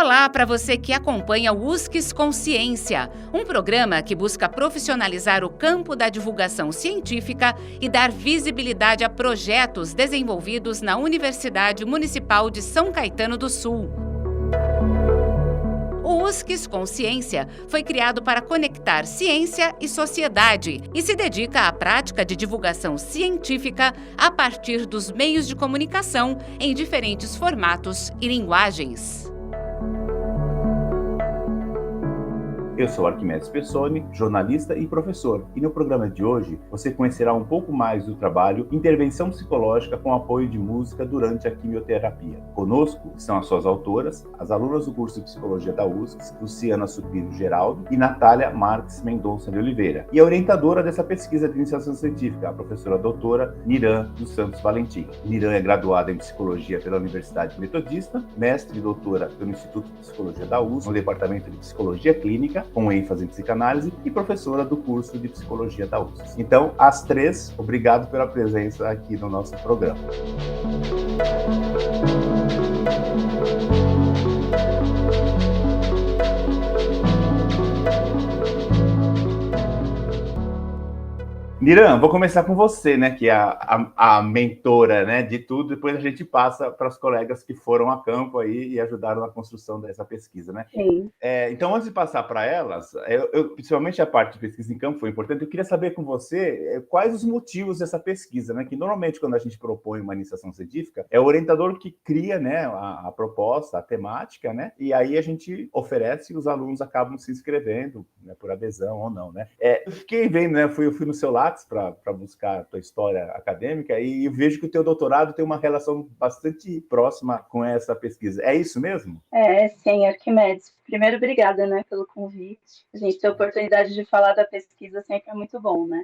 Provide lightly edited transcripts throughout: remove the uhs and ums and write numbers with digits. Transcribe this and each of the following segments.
Olá para você que acompanha o USCS Consciência, um programa que busca profissionalizar o campo da divulgação científica e dar visibilidade a projetos desenvolvidos na Universidade Municipal de São Caetano do Sul. O USCS Consciência foi criado para conectar ciência e sociedade e se dedica à prática de divulgação científica a partir dos meios de comunicação em diferentes formatos e linguagens. Eu sou Arquimedes Pessoni, jornalista e professor, e no programa de hoje você conhecerá um pouco mais do trabalho Intervenção Psicológica com Apoio de Música durante a Quimioterapia. Conosco estão as suas autoras, as alunas do curso de Psicologia da USCS, Luciana Supino Geraldo e Natália Marques Mendonça de Oliveira, e a orientadora dessa pesquisa de iniciação científica, a professora doutora Niran dos Santos Valentim. Niran é graduada em Psicologia pela Universidade Metodista, mestre e doutora pelo Instituto de Psicologia da USCS, no Departamento de Psicologia Clínica, com ênfase em psicanálise, e professora do curso de Psicologia da USCS. Então, as três, obrigado pela presença aqui no nosso programa. Niran, vou começar com você, né, que é a mentora, né, de tudo, depois a gente passa para os colegas que foram a campo aí e ajudaram na construção dessa pesquisa, né? Sim. Então, antes de passar para elas, principalmente a parte de pesquisa em campo foi importante, eu queria saber com você quais os motivos dessa pesquisa, né, que normalmente quando a gente propõe uma iniciação científica, é o orientador que cria, né, a proposta, a temática, né, e aí a gente oferece e os alunos acabam se inscrevendo, né, por adesão ou não, né? Eu fiquei vendo, né, eu fui no seu Lattes para buscar a tua história acadêmica e vejo que o teu doutorado tem uma relação bastante próxima com essa pesquisa. É isso mesmo? Sim, Arquimedes. Primeiro, obrigada, né, pelo convite. A gente ter a oportunidade de falar da pesquisa sempre é muito bom, né?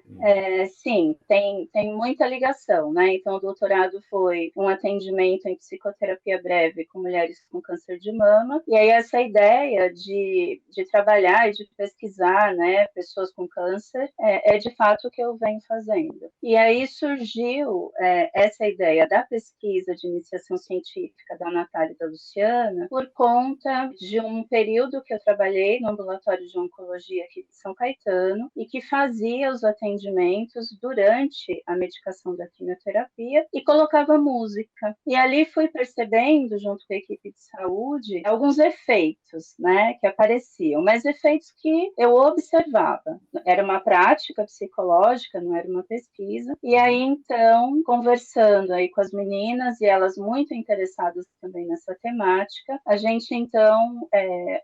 Sim, tem muita ligação, né? Então, o doutorado foi um atendimento em psicoterapia breve com mulheres com câncer de mama. E aí, essa ideia de trabalhar e de pesquisar, né, pessoas com câncer, é de fato o que eu venho fazendo. E aí surgiu essa ideia da pesquisa de iniciação científica da Natália e da Luciana por conta de um período que eu trabalhei no ambulatório de oncologia aqui de São Caetano e que fazia os atendimentos durante a medicação da quimioterapia e colocava música. E ali fui percebendo, junto com a equipe de saúde, alguns efeitos, né, que apareciam, mas efeitos que eu observava. Era uma prática psicológica, não era uma pesquisa. E aí, então, conversando aí com as meninas e elas muito interessadas também nessa temática, a gente, então,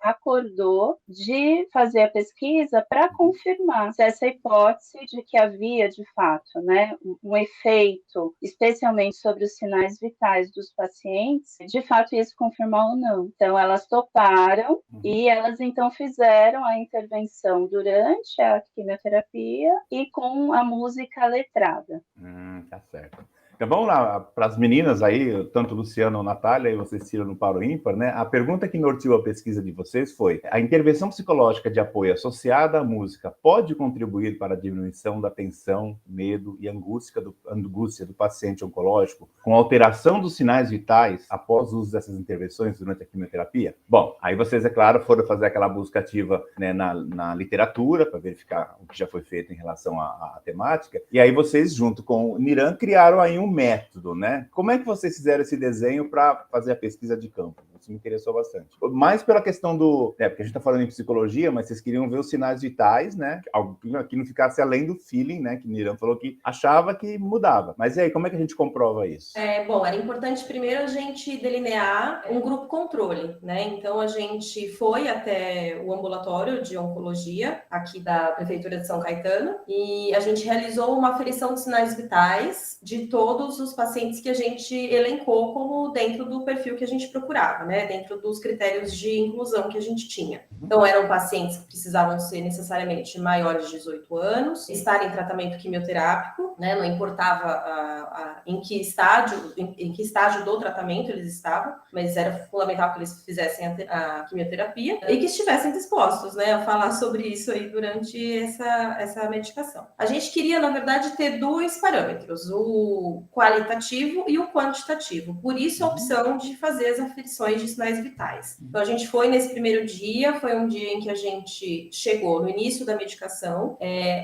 acordou de fazer a pesquisa para confirmar se essa hipótese de que havia, de fato, né, um efeito, especialmente sobre os sinais vitais dos pacientes, de fato ia se confirmar ou não. Então, elas toparam e elas, então, fizeram a intervenção durante a quimioterapia e com a música letrada. Tá certo. Então vamos lá, para as meninas aí, tanto Luciana ou Natália, e vocês tiram no paro ímpar, né? A pergunta que norteou a pesquisa de vocês foi: a intervenção psicológica de apoio associada à música pode contribuir para a diminuição da tensão, medo e angústia do paciente oncológico, com alteração dos sinais vitais após o uso dessas intervenções durante a quimioterapia? Bom, aí vocês, é claro, foram fazer aquela busca ativa, né, na literatura, para verificar o que já foi feito em relação à temática, e aí vocês, junto com o Niran, criaram aí um método, né? Como é que vocês fizeram esse desenho para fazer a pesquisa de campo? Isso me interessou bastante. Mais pela questão porque a gente está falando em psicologia, mas vocês queriam ver os sinais vitais, né? Que não ficasse além do feeling, né? Que o Niran falou que achava que mudava. Mas e aí, como é que a gente comprova isso? Bom, era importante primeiro a gente delinear um grupo controle, né? Então, a gente foi até o ambulatório de oncologia, aqui da Prefeitura de São Caetano, e a gente realizou uma aferição de sinais vitais de todos os pacientes que a gente elencou como dentro do perfil que a gente procurava, né? Dentro dos critérios de inclusão que a gente tinha. Então, eram pacientes que precisavam ser necessariamente maiores de 18 anos, estar em tratamento quimioterápico, né? Não importava em que estágio do tratamento eles estavam, mas era fundamental que eles fizessem a quimioterapia e que estivessem dispostos, né, a falar sobre isso aí durante essa medicação. A gente queria, na verdade, ter dois parâmetros, o qualitativo e o quantitativo. Por isso, a opção de fazer as aferições avaliações de sinais vitais. Então, a gente foi nesse primeiro dia, foi um dia em que a gente chegou no início da medicação.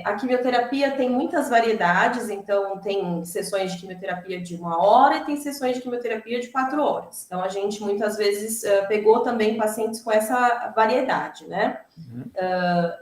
A quimioterapia tem muitas variedades, então tem sessões de quimioterapia de 1 hora e tem sessões de quimioterapia de 4 horas. Então, a gente muitas vezes pegou também pacientes com essa variedade, né?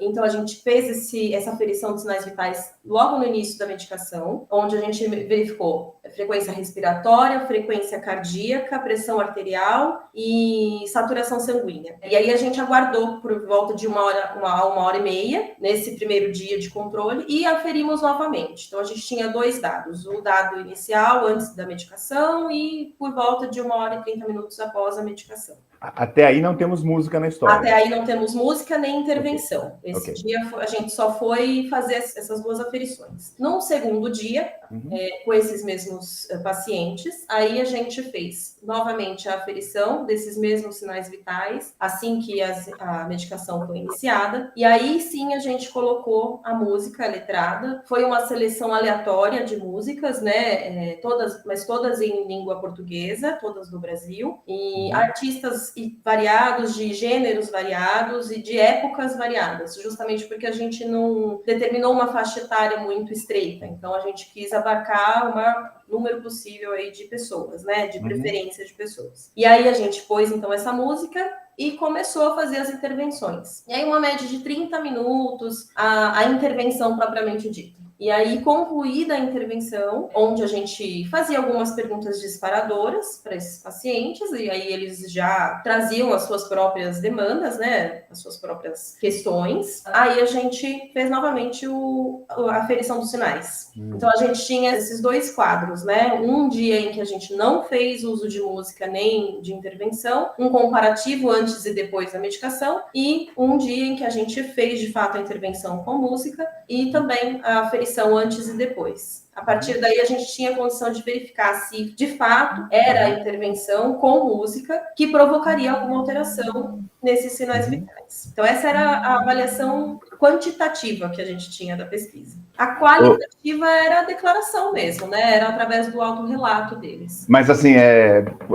Então, a gente fez essa aferição dos sinais vitais logo no início da medicação, onde a gente verificou frequência respiratória, frequência cardíaca, pressão arterial e saturação sanguínea. E aí a gente aguardou por volta de 1 hora e meia, nesse primeiro dia de controle, e aferimos novamente. Então, a gente tinha 2 dados, o dado inicial, antes da medicação, e por volta de 1 hora e 30 minutos após a medicação. Até aí não temos música na história. Até aí não temos música nem intervenção. Esse dia a gente só foi fazer essas 2 aferições. No segundo dia, com esses mesmos pacientes, aí a gente fez novamente a aferição desses mesmos sinais vitais, assim que a medicação foi iniciada. E aí sim a gente colocou a música letrada. Foi uma seleção aleatória de músicas, né? Todas em língua portuguesa, todas do Brasil. E artistas variados, de gêneros variados e de épocas variadas, justamente porque a gente não determinou uma faixa etária muito estreita, então a gente quis abarcar o maior número possível aí de pessoas, né, de preferência de pessoas. E aí a gente pôs então essa música e começou a fazer as intervenções. E aí uma média de 30 minutos a intervenção propriamente dita. E aí, concluída a intervenção, onde a gente fazia algumas perguntas disparadoras para esses pacientes, e aí eles já traziam as suas próprias demandas, né, as suas próprias questões. Aí a gente fez novamente a aferição dos sinais. Então, a gente tinha esses 2 quadros, né, um dia em que a gente não fez uso de música nem de intervenção, um comparativo antes e depois da medicação, e um dia em que a gente fez, de fato, a intervenção com música e também a aferição antes e depois. A partir daí, a gente tinha a condição de verificar se, de fato, era a intervenção com música que provocaria alguma alteração nesses sinais vitais. Então, essa era a avaliação quantitativa que a gente tinha da pesquisa. A qualitativa era a declaração mesmo, né? Era através do autorrelato deles. Mas, assim,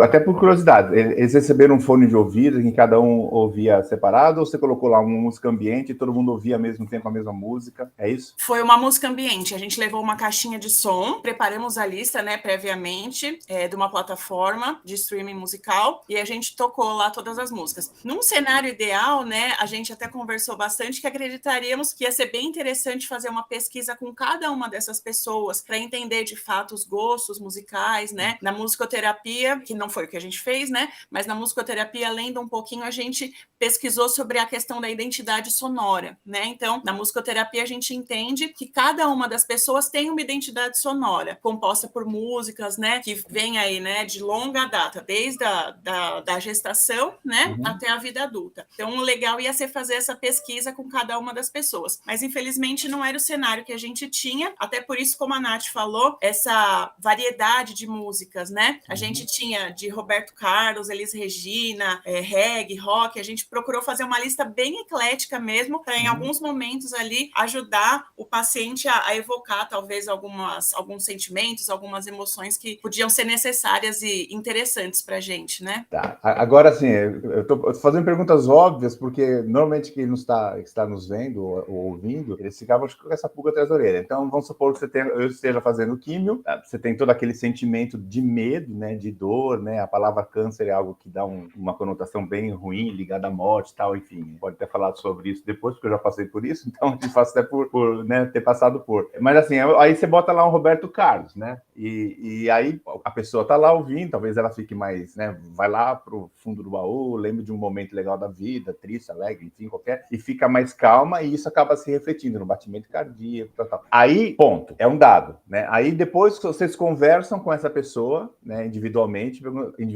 até por curiosidade, eles receberam um fone de ouvido em que cada um ouvia separado, ou você colocou lá uma música ambiente e todo mundo ouvia ao mesmo tempo a mesma música? É isso? Foi uma música ambiente. A gente levou uma caixinha de som, preparamos a lista, né, previamente, de uma plataforma de streaming musical, e a gente tocou lá todas as músicas. Num cenário ideal, né, a gente até conversou bastante que acreditaríamos que ia ser bem interessante fazer uma pesquisa com cada uma dessas pessoas para entender de fato os gostos musicais, né? Na musicoterapia, que não foi o que a gente fez, né? Mas na musicoterapia, lendo um pouquinho, a gente pesquisou sobre a questão da identidade sonora, né? Então, na musicoterapia, a gente entende que cada uma das pessoas tem uma identidade sonora, composta por músicas, né? Que vem aí, né? De longa data, desde da gestação, né? Até a vida adulta. Então, o legal ia ser fazer essa pesquisa com cada uma das pessoas. Mas, infelizmente, não era o cenário que a gente tinha, até por isso, como a Nath falou, essa variedade de músicas, né? A gente tinha de Roberto Carlos, Elis Regina, reggae, rock, a gente procurou fazer uma lista bem eclética mesmo, para em alguns momentos ali ajudar o paciente a evocar talvez alguns sentimentos, algumas emoções que podiam ser necessárias e interessantes para a gente, né? Tá. Agora, assim, eu tô fazendo perguntas óbvias, porque normalmente quem está nos vendo ou ouvindo, eles ficavam com essa pulga atrás da orelha. Então, vamos supor que eu esteja fazendo químio, você tem todo aquele sentimento de medo, né, de dor, né? A palavra câncer é algo que dá uma conotação bem ruim, ligada à morte e tal, enfim. Pode ter falado sobre isso depois, porque eu já passei por isso, então a gente faz até por né, ter passado por. Mas assim, aí você bota lá um Roberto Carlos, né? E aí a pessoa tá lá ouvindo, talvez ela fique mais, né? Vai lá pro fundo do baú, lembre de um momento legal da vida, triste, alegre, enfim, qualquer, e fica mais calma, e isso acaba se refletindo no batimento cardíaco, tal. Aí, ponto, é um dado, né? Aí depois que vocês conversam com essa pessoa, né, individualmente,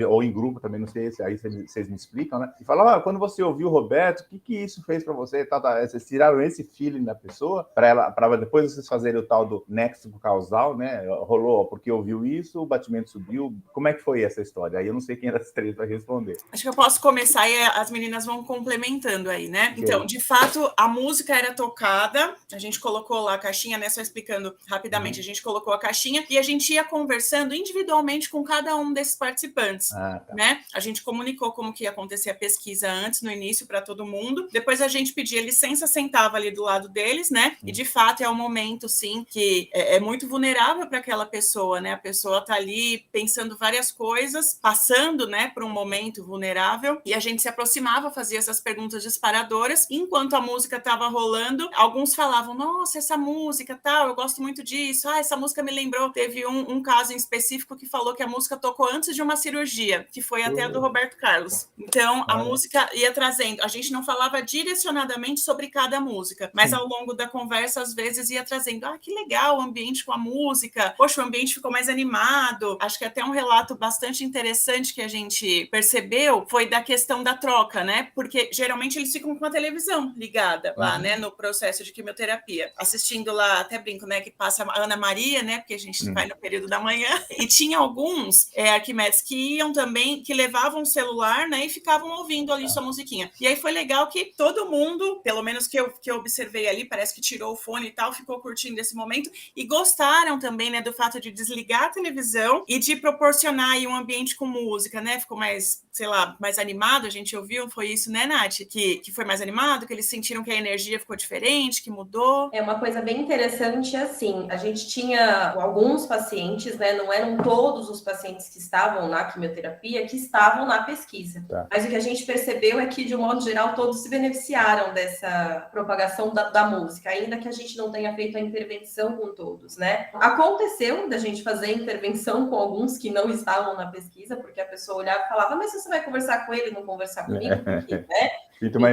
ou em grupo, também não sei, aí vocês me explicam, né? E falam, quando você ouviu o Roberto, o que isso fez para você? Tal. Vocês tiraram esse feeling da pessoa, para depois vocês fazerem o tal do nexo com causal, né? Rolou porque ouviu isso, o batimento subiu. Como é que foi essa história? Aí eu não sei quem das três vai responder. Acho que eu posso começar e as meninas vão complementando aí, né? Okay. Então, de fato, a música era tocada, a gente colocou lá a caixinha, né? Só explicando rapidamente, a gente colocou a caixinha e a gente ia conversando individualmente com cada um desses participantes, né? A gente comunicou como que ia acontecer a pesquisa antes, no início, para todo mundo. Depois a gente pedia licença, sentava ali do lado deles, né? E de fato é um momento, sim, que é muito vulnerável para aquela pessoa, né? A pessoa tá ali pensando várias coisas, passando, né, por um momento vulnerável, e a gente se aproximava, fazia essas perguntas disparadoras. Enquanto a música estava rolando, alguns falavam, nossa, essa música, tal, eu gosto muito disso, essa música me lembrou. Teve um caso em específico que falou que a música tocou antes de uma cirurgia, que foi até a do Roberto Carlos. Então, a música ia trazendo, a gente não falava direcionadamente sobre cada música, mas ao longo da conversa, às vezes ia trazendo, que legal o ambiente com a música, poxa, o ambiente ficou mais animado. Acho que até um relato bastante interessante que a gente percebeu foi da questão da troca, né? Porque geralmente eles ficam com a televisão ligada lá, né? No processo de quimioterapia. Assistindo lá, até brinco, né? Que passa a Ana Maria, né? Porque a gente vai no período da manhã. E tinha alguns Arquimedes que iam também, que levavam o celular, né? E ficavam ouvindo ali sua musiquinha. E aí foi legal que todo mundo, pelo menos que eu observei ali, parece que tirou o fone e tal, ficou curtindo esse momento e gostaram também, né? Do fato de desligar a televisão e de proporcionar aí um ambiente com música, né? Ficou mais, sei lá, mais animado, a gente ouviu, foi isso, né, Nath? Que foi mais animado, que eles sentiram que a energia ficou diferente, que mudou. É uma coisa bem interessante, assim, a gente tinha alguns pacientes, né, não eram todos os pacientes que estavam na quimioterapia, que estavam na pesquisa. Mas o que a gente percebeu é que, de um modo geral, todos se beneficiaram dessa propagação da música, ainda que a gente não tenha feito a intervenção com todos, né? Aconteceu da gente fazer intervenção com alguns que não estavam na pesquisa, porque a pessoa olhava e falava, mas você vai conversar com ele e não conversar comigo? Porque, né? Então,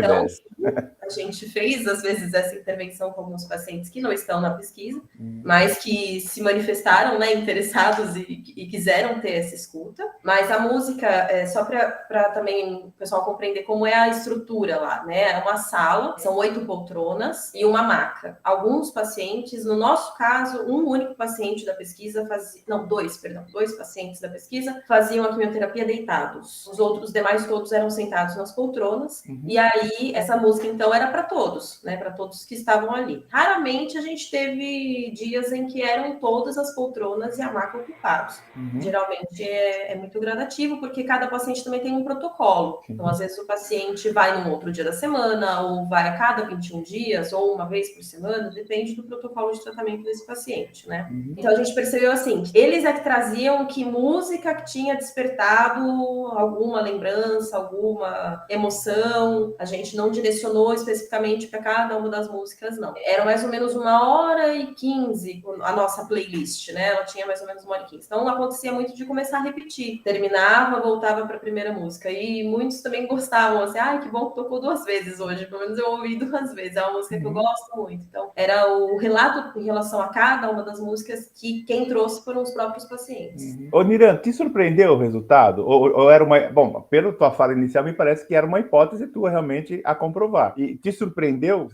a gente fez, às vezes, essa intervenção com alguns pacientes que não estão na pesquisa, mas que se manifestaram, né, interessados e quiseram ter essa escuta. Mas a música, só para também o pessoal compreender como é a estrutura lá, né? É uma sala, são 8 poltronas e uma maca. Alguns pacientes, no nosso caso, um único paciente da pesquisa fazia... Não, dois pacientes da pesquisa faziam a quimioterapia deitados. Os demais todos eram sentados nas poltronas. E aí, essa música, então, era para todos, né? Para todos que estavam ali. Raramente a gente teve dias em que eram todas as poltronas e a maca ocupados. Geralmente é muito gradativo, porque cada paciente também tem um protocolo. Então, às vezes, o paciente vai num outro dia da semana, ou vai a cada 21 dias, ou uma vez por semana, depende do protocolo de tratamento desse paciente, né? Então, a gente percebeu assim, eles é que traziam que música que tinha despertado alguma lembrança, alguma emoção. A gente não direcionou especificamente para cada uma das músicas, não. Era mais ou menos 1h15 a nossa playlist, né? Ela tinha mais ou menos 1h15. Então, acontecia muito de começar a repetir. Terminava, voltava para a primeira música. E muitos também gostavam, assim, que bom que tocou 2 vezes hoje. Pelo menos eu ouvi 2 vezes. É uma música que eu gosto muito. Então, era o relato em relação a cada uma das músicas que quem trouxe foram os próprios pacientes. Ô, Niran, te surpreendeu o resultado? Ou era uma... Bom, pela tua fala inicial, me parece que era uma hipótese tua realmente a comprovar. E te surpreendeu?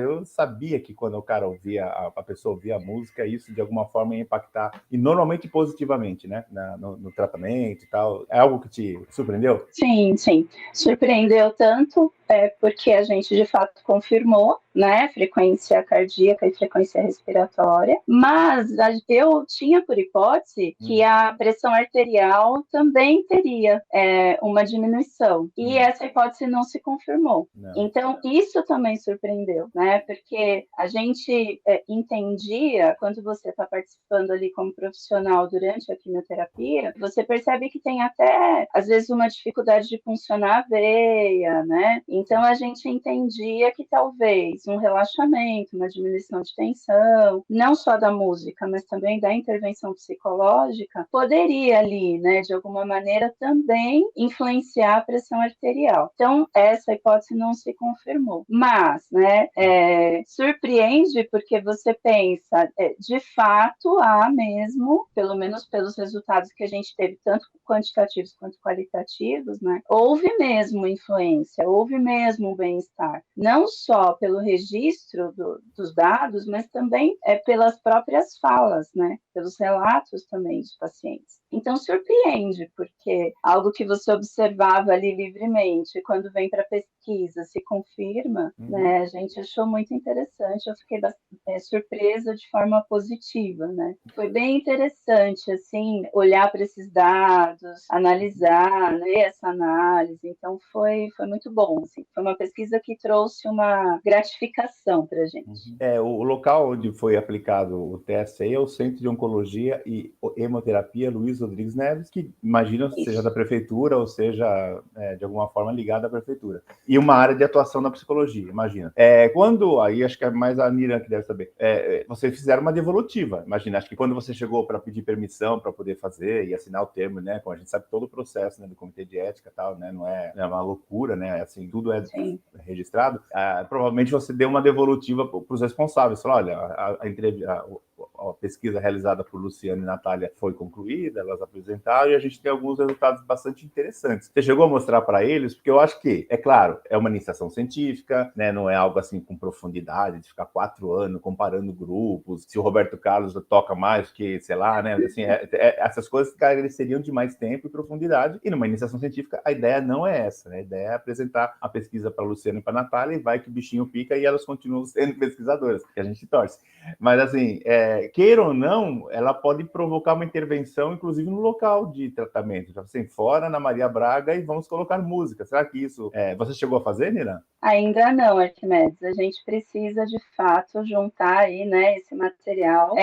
Eu sabia que quando o cara ouvia, a pessoa ouvia a música, isso de alguma forma ia impactar, e normalmente positivamente, né? No tratamento e tal. É algo que te surpreendeu? Sim. Surpreendeu tanto porque a gente, de fato, confirmou, né, frequência cardíaca e frequência respiratória, mas eu tinha por hipótese que a pressão arterial também teria uma diminuição, e essa hipótese não se confirmou. Não. Então, isso também surpreendeu, né, porque a gente entendia, quando você está participando ali como profissional durante a quimioterapia, você percebe que tem até, às vezes, uma dificuldade de funcionar a veia, né? Então, a gente entendia que talvez um relaxamento, uma diminuição de tensão, não só da música, mas também da intervenção psicológica, poderia ali, né, de alguma maneira, também influenciar a pressão arterial. Então, essa hipótese não se confirmou. Mas, né, surpreende porque você pensa, de fato, há mesmo, pelo menos pelos resultados que a gente teve, tanto quantitativos quanto qualitativos, né, houve mesmo influência, houve mesmo bem-estar, não só pelo registro dos dados, mas também pelas próprias falas, né? Pelos relatos também dos pacientes. Então, surpreende, porque algo que você observava ali livremente, quando vem para a pesquisa, se confirma, né? A gente achou muito interessante, eu fiquei surpresa de forma positiva, né? Foi bem interessante, assim, olhar para esses dados, analisar, ler essa análise, então foi muito bom, assim. Foi uma pesquisa que trouxe uma gratificação para a gente. O local onde foi aplicado o teste aí é o Centro de Oncologia e Hemoterapia Luiz Rodrigues Neves, que imagino seja da prefeitura ou seja de alguma forma ligada à prefeitura. E uma área de atuação da psicologia, imagina. Quando, aí acho que é mais a Nira que deve saber, vocês fizeram uma devolutiva, imagina, acho que quando você chegou para pedir permissão para poder fazer e assinar o termo, né, como a gente sabe todo o processo, né, do comitê de ética e tal, né, não é uma loucura, né, assim, tudo é registrado, provavelmente você deu uma devolutiva para os responsáveis, falou, olha, a pesquisa realizada por Luciana e Natália foi concluída, elas apresentaram e a gente tem alguns resultados bastante interessantes. Você chegou a mostrar para eles? Porque eu acho que, é claro, é uma iniciação científica, né? Não é algo assim com profundidade, de ficar 4 anos comparando grupos, se o Roberto Carlos toca mais que, sei lá, né? Assim, essas coisas careceriam de mais tempo e profundidade, e numa iniciação científica a ideia não é essa, né? A ideia é apresentar a pesquisa para a Luciana e para a Natália e vai que o bichinho pica e elas continuam sendo pesquisadoras, que a gente torce. Mas, assim, queira ou não, ela pode provocar uma intervenção, inclusive no local de tratamento. Já assim, fora na Maria Braga e vamos colocar música. Será que isso você chegou a fazer, Nira? Ainda não, Arquimedes. A gente precisa, de fato, juntar aí, né, esse material.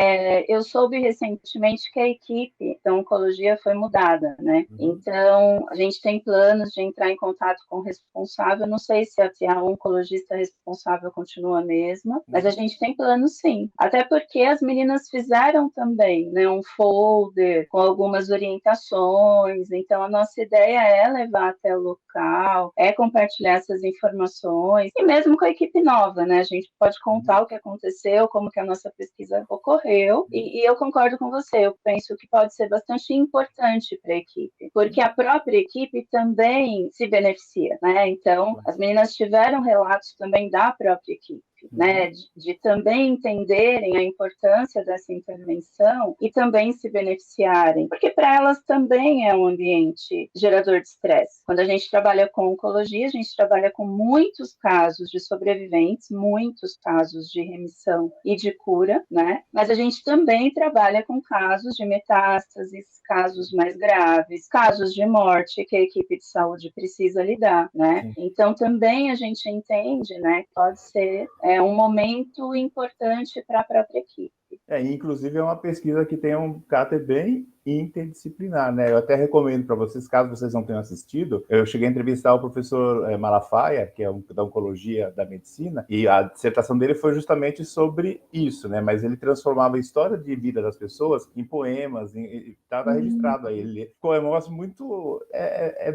Eu soube recentemente que a equipe da oncologia foi mudada, né? Então, a gente tem planos de entrar em contato com o responsável. Não sei se a oncologista responsável continua a mesma, mas a gente tem planos, sim. Até porque as meninas fizeram também, né, um folder com algumas orientações. Então, a nossa ideia é levar até o local, compartilhar essas informações, e mesmo com a equipe nova, né? A gente pode contar o que aconteceu, como que a nossa pesquisa ocorreu, e eu concordo com você, eu penso que pode ser bastante importante para a equipe, porque a própria equipe também se beneficia, né? Então, as meninas tiveram relatos também da própria equipe, né, de também entenderem a importância dessa intervenção e também se beneficiarem, porque para elas também é um ambiente gerador de estresse. Quando a gente trabalha com oncologia, a gente trabalha com muitos casos de sobreviventes, muitos casos de remissão e de cura, né? Mas a gente também trabalha com casos de metástases, casos mais graves, casos de morte que a equipe de saúde precisa lidar, né? Então também a gente entende, né, que pode ser um momento importante para a própria equipe. Inclusive é uma pesquisa que tem um caráter bem interdisciplinar, né? Eu até recomendo para vocês, caso vocês não tenham assistido, eu cheguei a entrevistar o professor Malafaia, que é da oncologia da medicina, e a dissertação dele foi justamente sobre isso, né? Mas ele transformava a história de vida das pessoas em poemas, e estava registrado aí. Ele ficou um negócio muito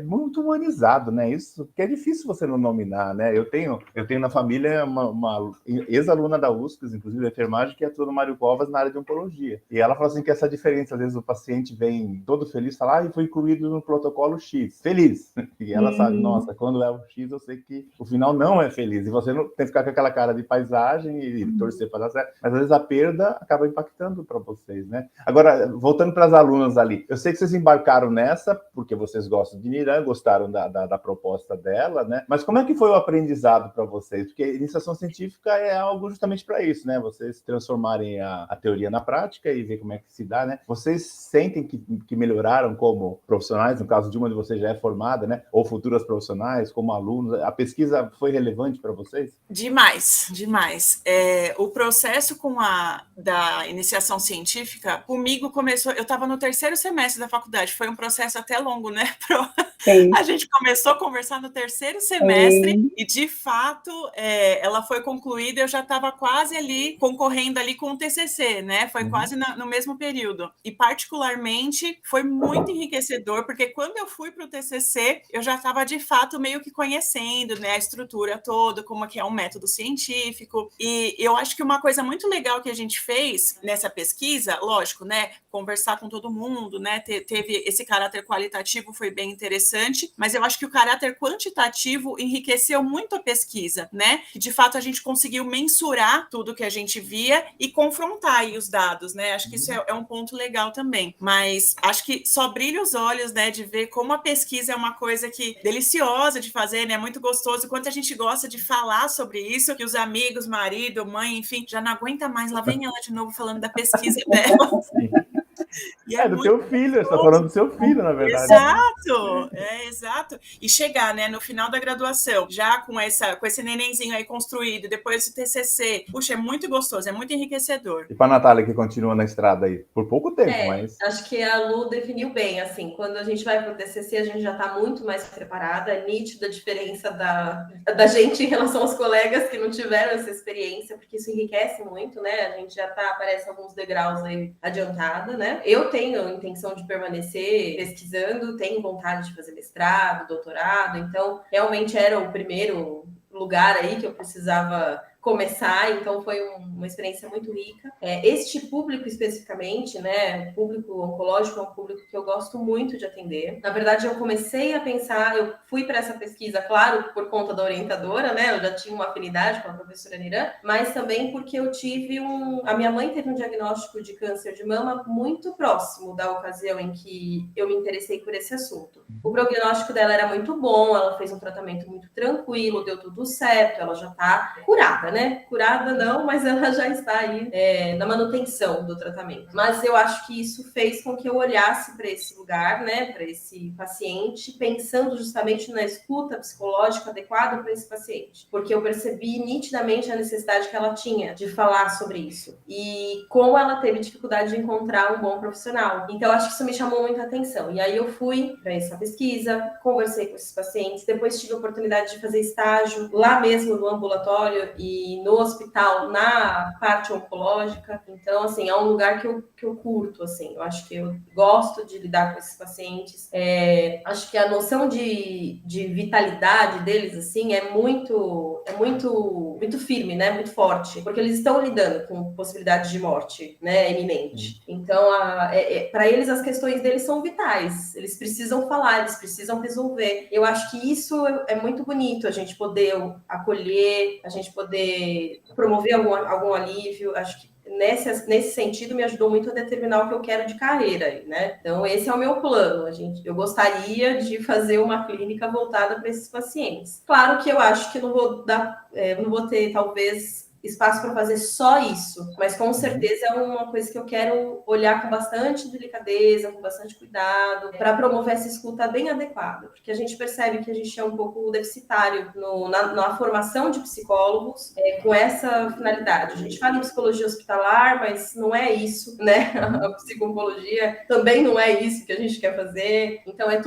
muito humanizado, né? Isso que é difícil você não nominar, né? Eu tenho na família uma ex-aluna da USP, inclusive da enfermagem, que atua no Mário Covas na área de oncologia. E ela falou assim que essa diferença, às vezes o paciente vem todo feliz, falar, foi incluído no protocolo X. Feliz. E ela sabe, nossa, quando é o X, eu sei que o final não é feliz. E você não tem que ficar com aquela cara de paisagem e torcer para dar certo. Mas às vezes a perda acaba impactando para vocês, né? Agora, voltando para as alunas ali, eu sei que vocês embarcaram nessa, porque vocês gostam de Nira, gostaram da proposta dela, né? Mas como é que foi o aprendizado para vocês? Porque iniciação científica é algo justamente para isso, né? Vocês transformarem a teoria na prática e ver como é que se dá, né? Vocês sentem que melhoraram como profissionais, no caso de uma de vocês já é formada, né? Ou futuras profissionais, como alunos, a pesquisa foi relevante para vocês? Demais, demais. O processo da iniciação científica, comigo começou, eu estava no 3º semestre da faculdade, foi um processo até longo, né? A gente começou a conversar no 3º semestre e, de fato, ela foi concluída, eu já estava quase ali, concorrendo ali com o TCC, né? Foi quase no mesmo período. E, particularmente, particularmente, foi muito enriquecedor, porque quando eu fui para o TCC, eu já estava, de fato, meio que conhecendo, né, a estrutura toda, como é que é um método científico, e eu acho que uma coisa muito legal que a gente fez nessa pesquisa, lógico, né, conversar com todo mundo, né, teve esse caráter qualitativo, foi bem interessante, mas eu acho que o caráter quantitativo enriqueceu muito a pesquisa, né, que de fato a gente conseguiu mensurar tudo que a gente via e confrontar aí os dados, né, acho que isso é um ponto legal também, mas acho que só brilha os olhos, né, de ver como a pesquisa é uma coisa que deliciosa de fazer, né, muito gostoso, quanto a gente gosta de falar sobre isso, que os amigos, marido, mãe, enfim, já não aguenta mais, lá vem ela de novo falando da pesquisa dela. E é do teu filho, você está falando do seu filho, na verdade. Exato. E chegar, né, no final da graduação, já com esse nenenzinho aí construído, depois do TCC, puxa, é muito gostoso, é muito enriquecedor. E para a Natália, que continua na estrada aí, por pouco tempo, mas... Acho que a Lu definiu bem, assim, quando a gente vai para o TCC, a gente já está muito mais preparada, é nítida a diferença da gente em relação aos colegas que não tiveram essa experiência, porque isso enriquece muito, né, a gente já aparece alguns degraus aí adiantada, né. Eu tenho intenção de permanecer pesquisando, tenho vontade de fazer mestrado, doutorado, então realmente era o primeiro lugar aí que eu precisava começar, então foi uma experiência muito rica. Este público especificamente, né, o público oncológico é um público que eu gosto muito de atender. Na verdade, eu comecei a pensar, eu fui para essa pesquisa, claro, por conta da orientadora, né, eu já tinha uma afinidade com a professora Niran, mas também porque eu tive a minha mãe teve um diagnóstico de câncer de mama muito próximo da ocasião em que eu me interessei por esse assunto. O prognóstico dela era muito bom, ela fez um tratamento muito tranquilo, deu tudo certo, ela já está curada, né? Curada não, mas ela já está aí na manutenção do tratamento. Mas eu acho que isso fez com que eu olhasse para esse lugar, né? Para esse paciente, pensando justamente na escuta psicológica adequada para esse paciente. Porque eu percebi nitidamente a necessidade que ela tinha de falar sobre isso. E como ela teve dificuldade de encontrar um bom profissional. Então, acho que isso me chamou muita atenção. E aí eu fui para essa pesquisa, conversei com esses pacientes, depois tive a oportunidade de fazer estágio lá mesmo no ambulatório e no hospital, na parte oncológica. Então, assim, é um lugar que eu curto, assim. Eu acho que eu gosto de lidar com esses pacientes. Acho que a noção de vitalidade deles, assim, é muito firme, né? Muito forte. Porque eles estão lidando com possibilidade de morte, né? Eminente. Então, para eles, as questões deles são vitais. Eles precisam falar, eles precisam resolver. Eu acho que isso é muito bonito, a gente poder acolher, a gente poder promover algum alívio. Acho que nesse sentido me ajudou muito a determinar o que eu quero de carreira, né? Então esse é o meu plano. Eu gostaria de fazer uma clínica voltada para esses pacientes. Claro que eu acho que não vou ter talvez espaço para fazer só isso, mas com certeza é uma coisa que eu quero olhar com bastante delicadeza, com bastante cuidado, para promover essa escuta bem adequada, porque a gente percebe que a gente é um pouco deficitário na formação de psicólogos com essa finalidade. A gente fala em psicologia hospitalar, mas não é isso, né? A psiconcologia também não é isso que a gente quer fazer. Então é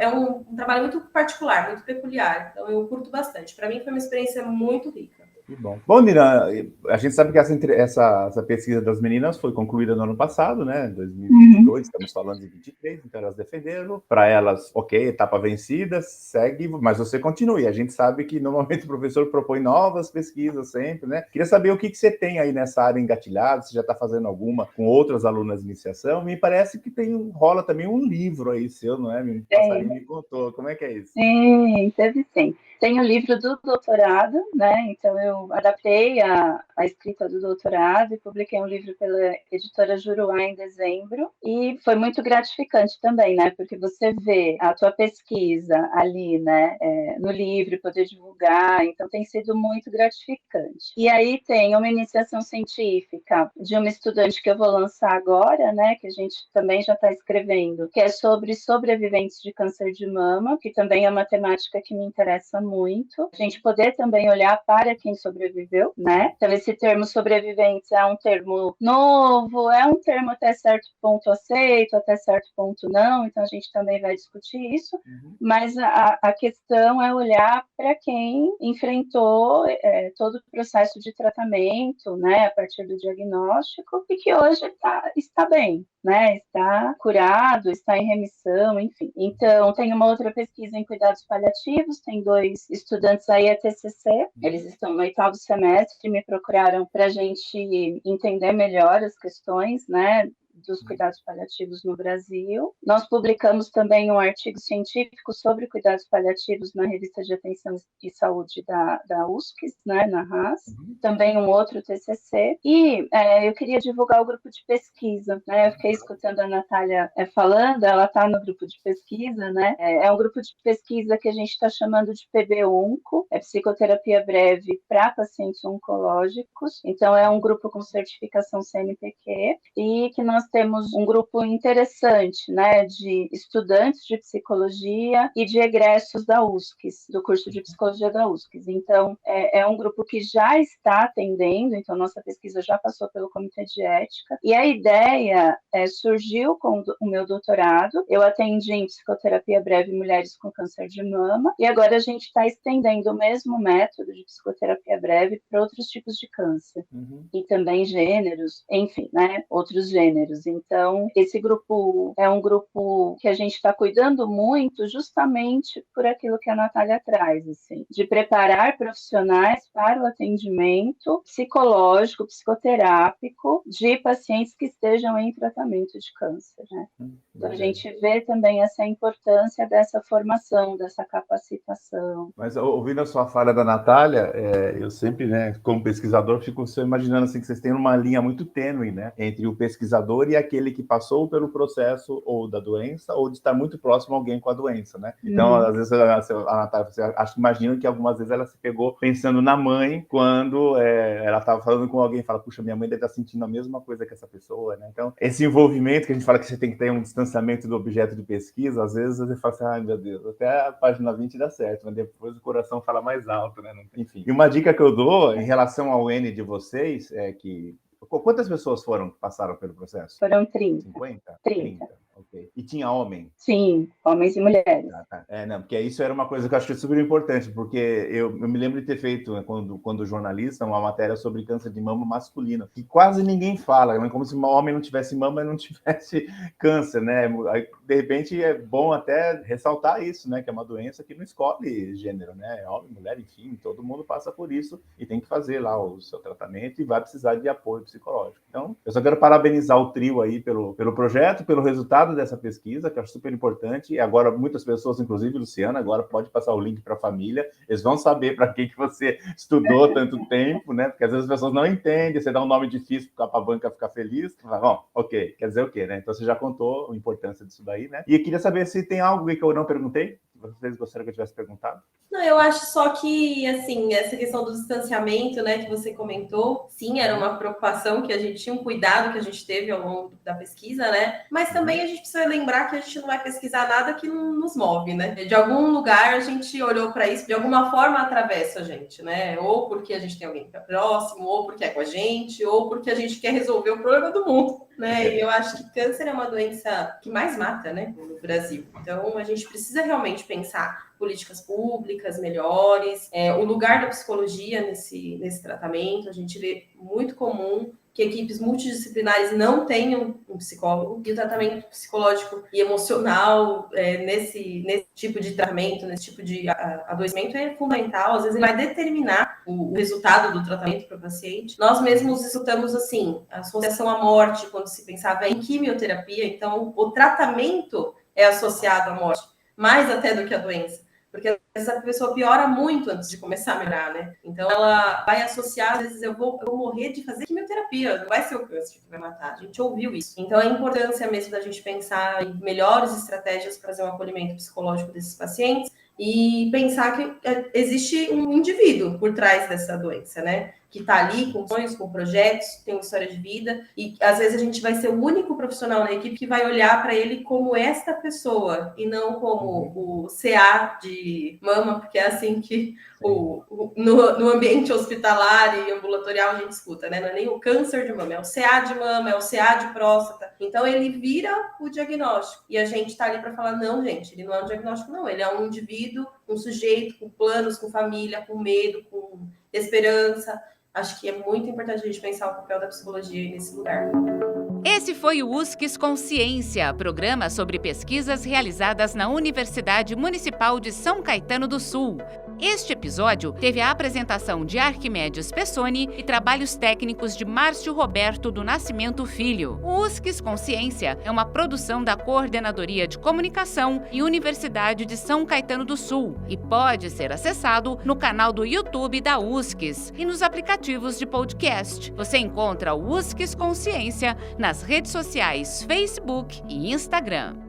um trabalho muito particular, muito peculiar. Então eu curto bastante. Para mim foi uma experiência muito rica. Que bom. Bom, Niran, a gente sabe que essa pesquisa das meninas foi concluída no ano passado, né? 2022, estamos falando de 23, então elas defenderam. Para elas, ok, etapa vencida, segue, mas você continua. E a gente sabe que normalmente o professor propõe novas pesquisas sempre, né? Queria saber o que você tem aí nessa área engatilhada, se já está fazendo alguma com outras alunas de iniciação. Me parece que rola também um livro aí seu, não é? O passarinho me contou. Como é que é isso? Sim, teve sim. Tem o livro do doutorado, né? Então eu adaptei a escrita do doutorado e publiquei um livro pela editora Juruá em dezembro. E foi muito gratificante também, né? Porque você vê a tua pesquisa ali, né? No livro, poder divulgar. Então tem sido muito gratificante. E aí tem uma iniciação científica de uma estudante que eu vou lançar agora, né? Que a gente também já está escrevendo, que é sobre sobreviventes de câncer de mama, que também é uma temática que me interessa muito. A gente poder também olhar para quem sobreviveu, né? Então, esse termo sobreviventes é um termo novo, é um termo até certo ponto aceito, até certo ponto não, então a gente também vai discutir isso, mas a questão é olhar para quem enfrentou todo o processo de tratamento, né? A partir do diagnóstico, e que hoje está bem. né, está curado, está em remissão, enfim. Então, tem uma outra pesquisa em cuidados paliativos, tem 2 estudantes aí, a TCC, eles estão no 8º semestre, me procuraram para a gente entender melhor as questões, né, dos cuidados paliativos no Brasil. Nós publicamos também um artigo científico sobre cuidados paliativos na Revista de Atenção e Saúde da USP, né, na RAS, também um outro TCC, e eu queria divulgar o grupo de pesquisa, né, eu fiquei escutando a Natália falando, ela está no grupo de pesquisa, né, é um grupo de pesquisa que a gente está chamando de PB-ONCO, é Psicoterapia Breve para Pacientes Oncológicos, então é um grupo com certificação CNPq, e que nós temos um grupo interessante, né, de estudantes de psicologia e de egressos da USCS, do curso de psicologia da USCS. Então, é um grupo que já está atendendo, então nossa pesquisa já passou pelo comitê de ética, e a ideia surgiu com o meu doutorado. Eu atendi em psicoterapia breve mulheres com câncer de mama, e agora a gente está estendendo o mesmo método de psicoterapia breve para outros tipos de câncer, e também gêneros, enfim, né, outros gêneros. Então, esse grupo é um grupo que a gente está cuidando muito justamente por aquilo que a Natália traz, assim, de preparar profissionais para o atendimento psicológico, psicoterápico de pacientes que estejam em tratamento de câncer, né? Então, a gente vê também essa importância dessa formação, dessa capacitação. Mas ouvindo a sua fala da Natália, eu sempre, né, como pesquisador, fico imaginando assim, que vocês têm uma linha muito tênue, né, entre o pesquisador e aquele que passou pelo processo ou da doença ou de estar muito próximo a alguém com a doença, né? Então, às vezes, a Natália, imagino que algumas vezes ela se pegou pensando na mãe quando ela estava falando com alguém e fala, puxa, minha mãe deve estar sentindo a mesma coisa que essa pessoa, né? Então, esse envolvimento que a gente fala que você tem que ter um distanciamento do objeto de pesquisa, às vezes você fala assim, ai meu Deus, até a página 20 dá certo, mas depois o coração fala mais alto, né? Enfim. E uma dica que eu dou em relação ao N de vocês é que quantas pessoas passaram pelo processo? Foram 30. 50? 30. Ok. E tinha homem? Sim, homens e mulheres. Tá. Não, porque isso era uma coisa que eu acho super importante, porque eu me lembro de ter feito, né, quando jornalista, uma matéria sobre câncer de mama masculino, que quase ninguém fala, né, como se um homem não tivesse mama e não tivesse câncer, né? Aí, de repente, é bom até ressaltar isso, né, que é uma doença que não escolhe gênero, né? Homem, mulher, enfim, todo mundo passa por isso e tem que fazer lá o seu tratamento e vai precisar de apoio psicológico. Então, eu só quero parabenizar o trio aí pelo projeto, pelo resultado dessa pesquisa, que eu acho super importante, e agora muitas pessoas, inclusive Luciana, agora pode passar o link para a família, eles vão saber para que você estudou tanto tempo, né? Porque às vezes as pessoas não entendem, você dá um nome difícil para a banca ficar feliz, fala, bom, ok, quer dizer o quê, né? Então você já contou a importância disso daí, né? E eu queria saber se tem algo que eu não perguntei, vocês gostariam que eu tivesse perguntado? Não, eu acho só que, assim, essa questão do distanciamento, né, que você comentou, sim, era uma preocupação que a gente tinha, um cuidado que a gente teve ao longo da pesquisa, né, mas também a gente precisa lembrar que a gente não vai pesquisar nada que não nos move, né, de algum lugar a gente olhou para isso, de alguma forma atravessa a gente, né, ou porque a gente tem alguém próximo, ou porque é com a gente, ou porque a gente quer resolver o problema do mundo, né, e eu acho que câncer é uma doença que mais mata, né, no Brasil, então a gente precisa realmente pensar políticas públicas melhores, o lugar da psicologia nesse tratamento. A gente vê muito comum que equipes multidisciplinares não tenham um psicólogo, e o tratamento psicológico e emocional nesse tipo de tratamento, nesse tipo de adoecimento é fundamental. Às vezes ele vai determinar o resultado do tratamento para o paciente. Nós mesmos escutamos assim, a associação à morte, quando se pensava em quimioterapia, então o tratamento é associado à morte, mais até do que a doença. Porque essa pessoa piora muito antes de começar a melhorar, né? Então, ela vai associar, às vezes, eu vou morrer de fazer quimioterapia, não vai ser o câncer que vai matar. A gente ouviu isso. Então, a importância mesmo da gente pensar em melhores estratégias para fazer um acolhimento psicológico desses pacientes e pensar que existe um indivíduo por trás dessa doença, né? Que está ali com sonhos, com projetos, tem uma história de vida, e às vezes a gente vai ser o único profissional na equipe que vai olhar para ele como esta pessoa, e não como o CA de mama, porque é assim que no ambiente hospitalar e ambulatorial a gente escuta, né? Não é nem o câncer de mama, é o CA de mama, é o CA de próstata. Então ele vira o diagnóstico, e a gente está ali para falar, não, gente, ele não é um diagnóstico, não, ele é um indivíduo, um sujeito com planos, com família, com medo, com esperança. Acho que é muito importante a gente pensar o papel da psicologia nesse lugar. Esse foi o USCS Consciência, programa sobre pesquisas realizadas na Universidade Municipal de São Caetano do Sul. Este episódio teve a apresentação de Arquimedes Pessoni e trabalhos técnicos de Márcio Roberto do Nascimento Filho. O USCS Consciência é uma produção da Coordenadoria de Comunicação e Universidade de São Caetano do Sul e pode ser acessado no canal do YouTube da USCS e nos aplicativos de podcast. Você encontra o USCS Consciência nas redes sociais Facebook e Instagram.